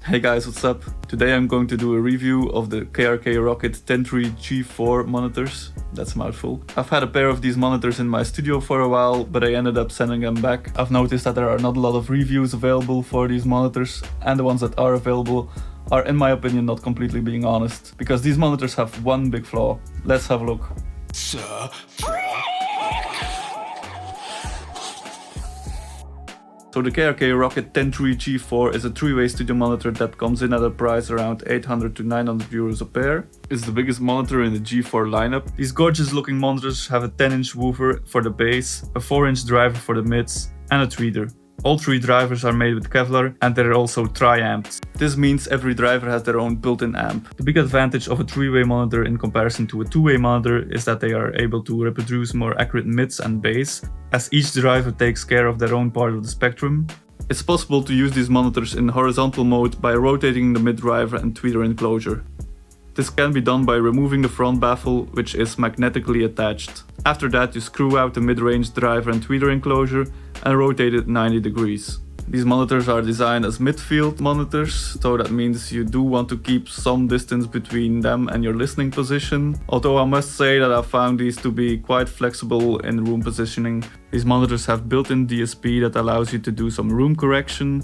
Hey guys, what's up? Today I'm going to do a review of the KRK Rokit 103G4 monitors. That's a mouthful. I've had a pair of these monitors in my studio for a while, but I ended up sending them back. I've noticed that there are not a lot of reviews available for these monitors, and the ones that are available are, in my opinion, not completely being honest, because these monitors have one big flaw. Let's have a look. So the KRK Rokit 103G4 is a 3-way studio monitor that comes in at a price around 800 to 900 euros a pair. It's the biggest monitor in the G4 lineup. These gorgeous looking monitors have a 10-inch woofer for the bass, a 4-inch driver for the mids, and a tweeter. All 3 drivers are made with Kevlar and they're also tri-amped. This means every driver has their own built-in amp. The big advantage of a 3-way monitor in comparison to a 2-way monitor is that they are able to reproduce more accurate mids and bass, as each driver takes care of their own part of the spectrum. It's possible to use these monitors in horizontal mode by rotating the mid driver and tweeter enclosure. This can be done by removing the front baffle, which is magnetically attached. After that, you screw out the mid-range driver and tweeter enclosure and rotate it 90 degrees. These monitors are designed as midfield monitors, so that means you do want to keep some distance between them and your listening position. Although I must say that I found these to be quite flexible in room positioning. These monitors have built-in DSP that allows you to do some room correction.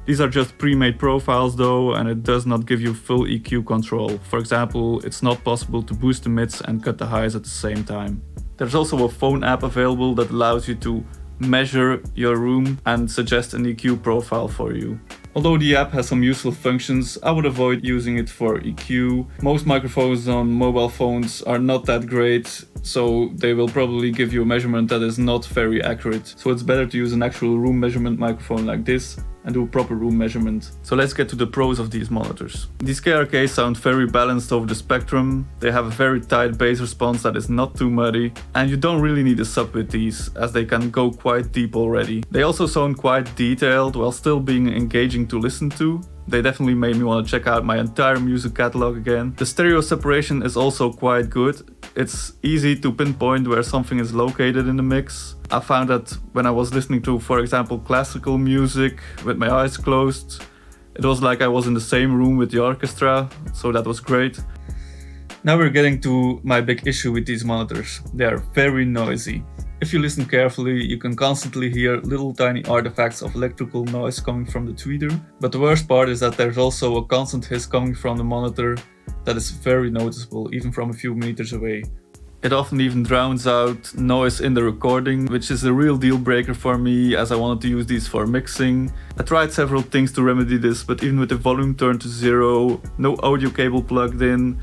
These are just pre-made profiles though, and it does not give you full EQ control. For example, it's not possible to boost the mids and cut the highs at the same time. There's also a phone app available that allows you to measure your room and suggest an EQ profile for you. Although the app has some useful functions, I would avoid using it for EQ. Most microphones on mobile phones are not that great, so they will probably give you a measurement that is not very accurate. So it's better to use an actual room measurement microphone like this and do a proper room measurement. So let's get to the pros of these monitors. These KRK sound very balanced over the spectrum. They have a very tight bass response that is not too muddy, and you don't really need a sub with these, as they can go quite deep already. They also sound quite detailed while still being engaging to listen to. They definitely made me want to check out my entire music catalog again. The stereo separation is also quite good. It's easy to pinpoint where something is located in the mix. I found that when I was listening to, for example, classical music with my eyes closed, it was like I was in the same room with the orchestra, so that was great. Now we're getting to my big issue with these monitors. They are very noisy. If you listen carefully, you can constantly hear little tiny artifacts of electrical noise coming from the tweeter. But the worst part is that there's also a constant hiss coming from the monitor that is very noticeable, even from a few meters away. It often even drowns out noise in the recording, which is a real deal breaker for me, as I wanted to use these for mixing. I tried several things to remedy this, but even with the volume turned to 0, no audio cable plugged in,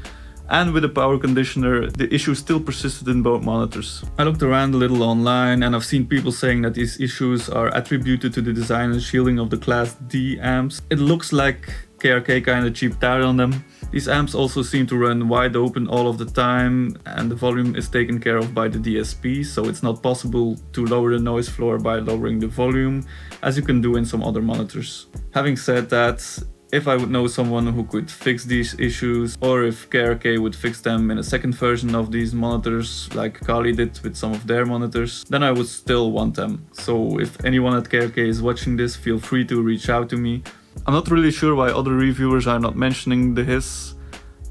and with a power conditioner, the issue still persisted in both monitors. I looked around a little online and I've seen people saying that these issues are attributed to the design and shielding of the Class D amps. It looks like KRK kinda cheaped out on them. These amps also seem to run wide open all of the time, and the volume is taken care of by the DSP, so it's not possible to lower the noise floor by lowering the volume, as you can do in some other monitors. Having said that, if I would know someone who could fix these issues, or if KRK would fix them in a second version of these monitors, like Kali did with some of their monitors, then I would still want them. So if anyone at KRK is watching this, feel free to reach out to me. I'm not really sure why other reviewers are not mentioning the hiss.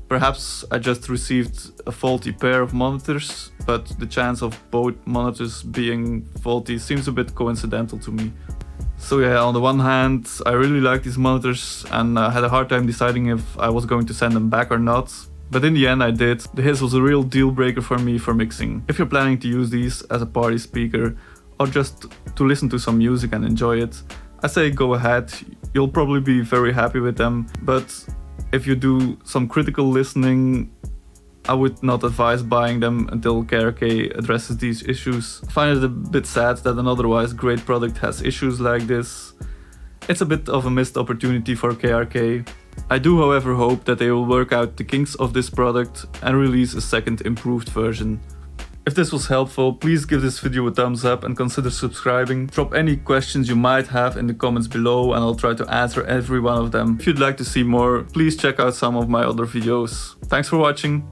Perhaps I just received a faulty pair of monitors, but the chance of both monitors being faulty seems a bit coincidental to me. So yeah, on the one hand, I really like these monitors and I had a hard time deciding if I was going to send them back or not. But in the end I did. The hiss was a real deal breaker for me for mixing. If you're planning to use these as a party speaker or just to listen to some music and enjoy it, I say go ahead. You'll probably be very happy with them. But if you do some critical listening, I would not advise buying them until KRK addresses these issues. I find it a bit sad that an otherwise great product has issues like this. It's a bit of a missed opportunity for KRK. I do, however, hope that they will work out the kinks of this product and release a second improved version. If this was helpful, please give this video a thumbs up and consider subscribing. Drop any questions you might have in the comments below and I'll try to answer every one of them. If you'd like to see more, please check out some of my other videos. Thanks for watching.